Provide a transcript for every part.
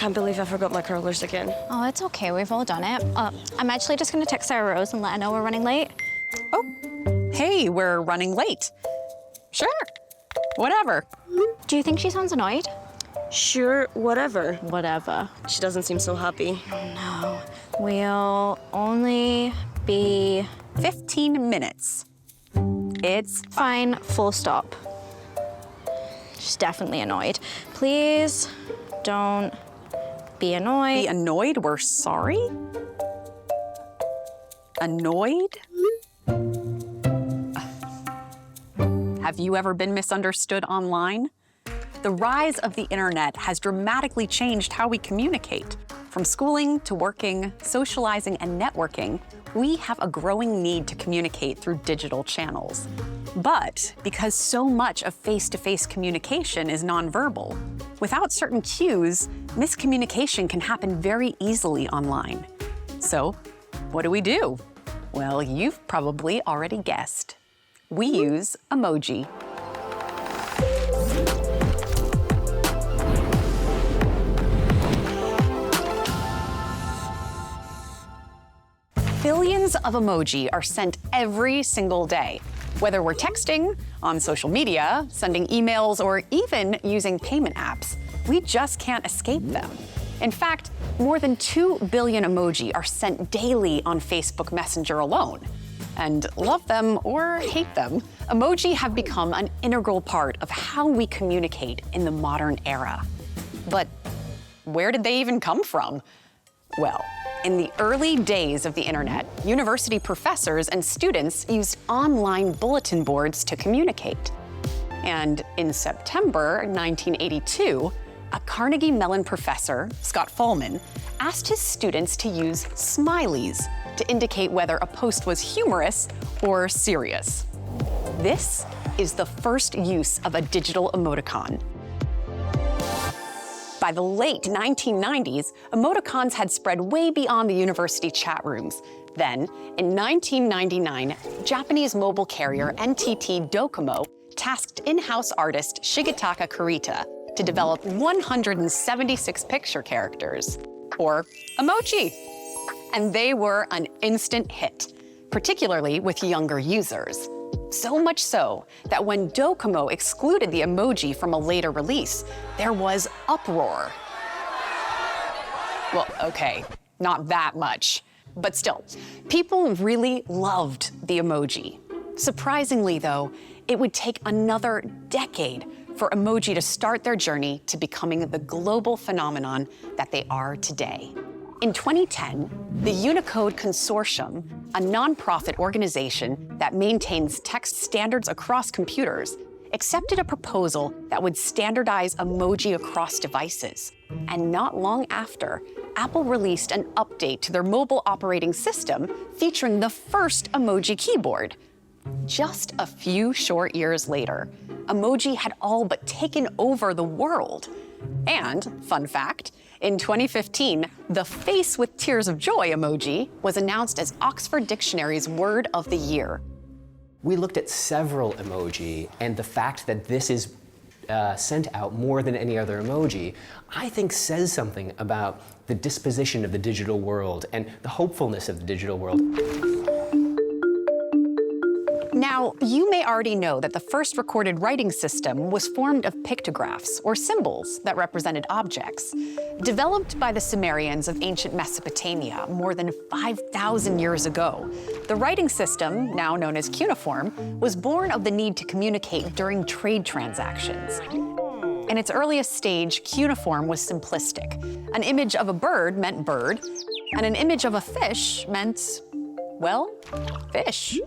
can't believe I forgot my curlers again. Oh, it's okay. We've all done it. I'm actually just going to text Sarah Rose and let her know we're running late. Oh, hey, we're running late. Sure, whatever. Do you think she sounds annoyed? Sure, whatever. Whatever. She doesn't seem so happy. No, we'll only be 15 minutes. It's fine, full stop. She's definitely annoyed. Please don't be annoyed. Be annoyed, we're sorry? Annoyed? Have you ever been misunderstood online? The rise of the internet has dramatically changed how we communicate. From schooling to working, socializing, and networking, we have a growing need to communicate through digital channels. But because so much of face-to-face communication is nonverbal, without certain cues, miscommunication can happen very easily online. So, what do? Well, you've probably already guessed. We use emoji. Billions of emoji are sent every single day. Whether we're texting, on social media, sending emails, or even using payment apps, we just can't escape them. In fact, more than 2 billion emoji are sent daily on Facebook Messenger alone. And love them or hate them, emoji have become an integral part of how we communicate in the modern era. But where did they even come from? Well, in the early days of the internet, university professors and students used online bulletin boards to communicate. And in September 1982, a Carnegie Mellon professor, Scott Fahlman, asked his students to use smileys to indicate whether a post was humorous or serious. This is the first use of a digital emoticon. By the late 1990s, emoticons had spread way beyond the university chat rooms. Then, in 1999, Japanese mobile carrier NTT Docomo tasked in-house artist Shigetaka Kurita to develop 176 picture characters, or emoji. And they were an instant hit, particularly with younger users. So much so that when Docomo excluded the emoji from a later release, there was uproar. Well, okay, not that much, but still, people really loved the emoji. Surprisingly, though, it would take another decade for emoji to start their journey to becoming the global phenomenon that they are today. In 2010, the Unicode Consortium, a nonprofit organization that maintains text standards across computers, accepted a proposal that would standardize emoji across devices. And not long after, Apple released an update to their mobile operating system featuring the first emoji keyboard. Just a few short years later, emoji had all but taken over the world. And, fun fact, in 2015, the face with tears of joy emoji was announced as Oxford Dictionary's Word of the Year. We looked at several emoji, and the fact that this is sent out more than any other emoji, I think says something about the disposition of the digital world and the hopefulness of the digital world. Now, you may already know that the first recorded writing system was formed of pictographs, or symbols that represented objects. Developed by the Sumerians of ancient Mesopotamia more than 5,000 years ago, the writing system, now known as cuneiform, was born of the need to communicate during trade transactions. In its earliest stage, cuneiform was simplistic. An image of a bird meant bird, and an image of a fish meant, well, fish.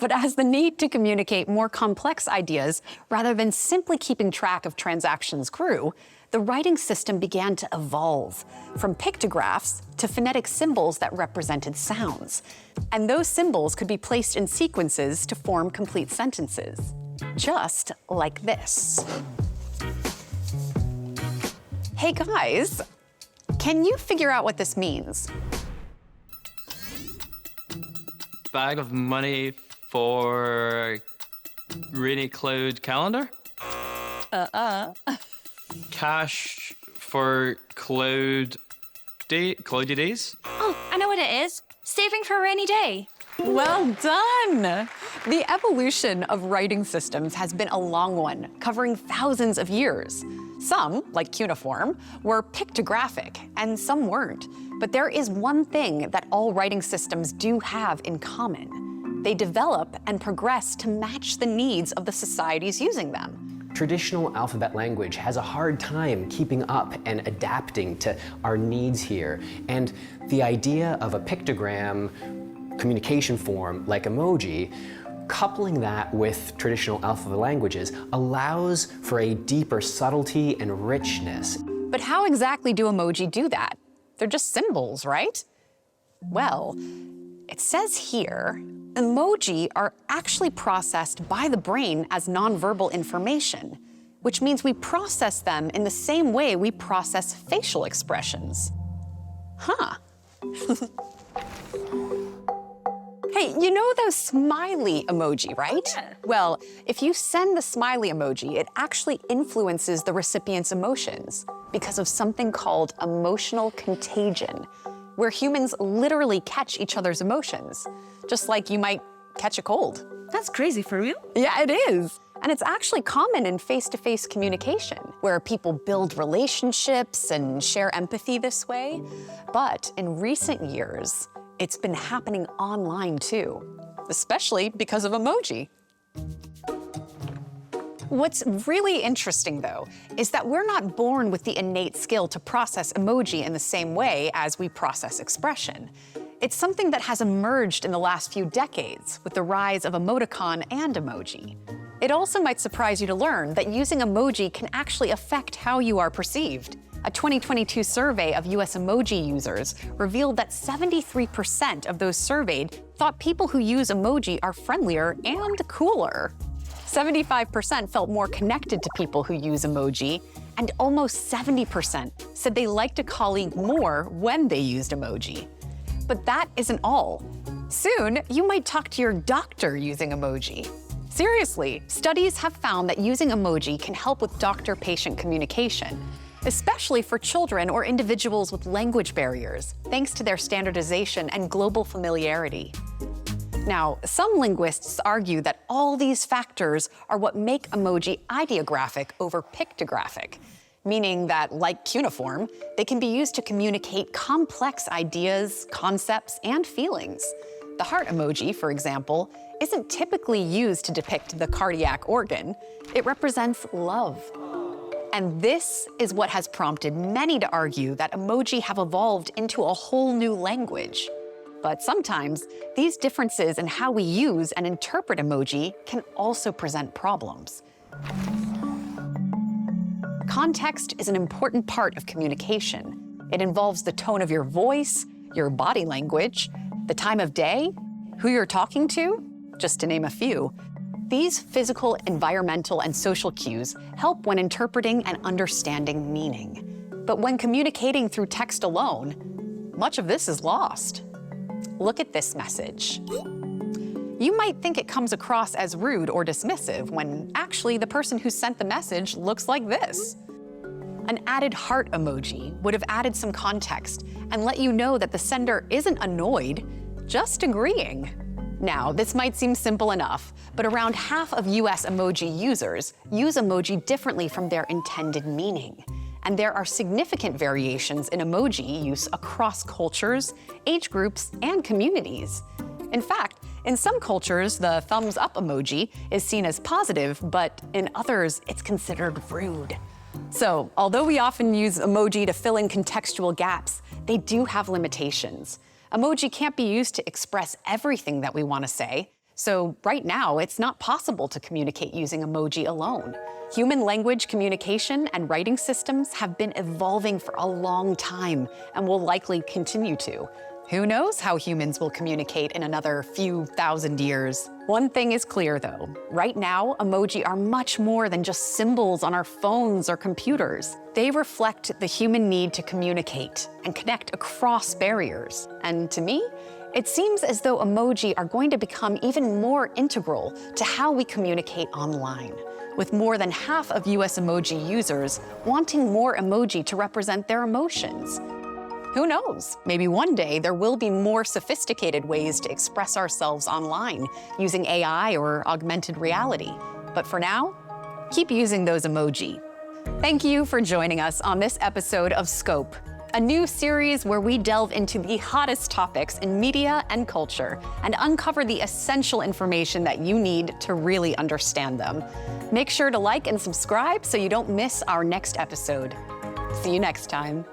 But as the need to communicate more complex ideas, rather than simply keeping track of transactions grew, the writing system began to evolve, from pictographs to phonetic symbols that represented sounds. And those symbols could be placed in sequences to form complete sentences, just like this. Hey guys, can you figure out what this means? Bag of money for rainy cloud calendar? Cash for cloudy days? Oh, I know what it is. Saving for a rainy day. Well done! The evolution of writing systems has been a long one, covering thousands of years. Some, like cuneiform, were pictographic, and some weren't. But there is one thing that all writing systems do have in common. They develop and progress to match the needs of the societies using them. Traditional alphabet language has a hard time keeping up and adapting to our needs here. And the idea of a pictogram communication form like emoji, coupling that with traditional alphabet languages allows for a deeper subtlety and richness. But how exactly do emoji do that? They're just symbols, right? Well, it says here, emoji are actually processed by the brain as nonverbal information, which means we process them in the same way we process facial expressions. Huh. Hey, you know those smiley emoji, right? Yeah. Well, if you send the smiley emoji, it actually influences the recipient's emotions because of something called emotional contagion, where humans literally catch each other's emotions, just like you might catch a cold. That's crazy, for real? Yeah, it is. And it's actually common in face-to-face communication, where people build relationships and share empathy this way. But in recent years, it's been happening online too, especially because of emoji. What's really interesting, though, is that we're not born with the innate skill to process emoji in the same way as we process expression. It's something that has emerged in the last few decades with the rise of Emoticon and emoji. It also might surprise you to learn that using emoji can actually affect how you are perceived. A 2022 survey of US emoji users revealed that 73% of those surveyed thought people who use emoji are friendlier and cooler. 75% felt more connected to people who use emoji, and almost 70% said they liked a colleague more when they used emoji. But that isn't all. Soon, you might talk to your doctor using emoji. Seriously, studies have found that using emoji can help with doctor-patient communication, especially for children or individuals with language barriers, thanks to their standardization and global familiarity. Now, some linguists argue that all these factors are what make emoji ideographic over pictographic, meaning that, like cuneiform, they can be used to communicate complex ideas, concepts, and feelings. The heart emoji, for example, isn't typically used to depict the cardiac organ. It represents love. And this is what has prompted many to argue that emoji have evolved into a whole new language. But sometimes, these differences in how we use and interpret emoji can also present problems. Context is an important part of communication. It involves the tone of your voice, your body language, the time of day, who you're talking to, just to name a few. These physical, environmental, and social cues help when interpreting and understanding meaning. But when communicating through text alone, much of this is lost. Look at this message. You might think it comes across as rude or dismissive when actually the person who sent the message looks like this. An added heart emoji would have added some context and let you know that the sender isn't annoyed, just agreeing. Now, this might seem simple enough, but around half of US emoji users use emoji differently from their intended meaning. And there are significant variations in emoji use across cultures, age groups, and communities. In fact, in some cultures, the thumbs up emoji is seen as positive, but in others, it's considered rude. So, although we often use emoji to fill in contextual gaps, they do have limitations. Emoji can't be used to express everything that we want to say. So right now, it's not possible to communicate using emoji alone. Human language communication and writing systems have been evolving for a long time and will likely continue to. Who knows how humans will communicate in another few thousand years? One thing is clear though, right now, emoji are much more than just symbols on our phones or computers. They reflect the human need to communicate and connect across barriers. And to me, It seems as though emoji are going to become even more integral to how we communicate online, with more than half of US emoji users wanting more emoji to represent their emotions. Who knows? Maybe one day there will be more sophisticated ways to express ourselves online using AI or augmented reality. But for now, keep using those emoji. Thank you for joining us on this episode of Scope, a new series where we delve into the hottest topics in media and culture and uncover the essential information that you need to really understand them. Make sure to like and subscribe so you don't miss our next episode. See you next time.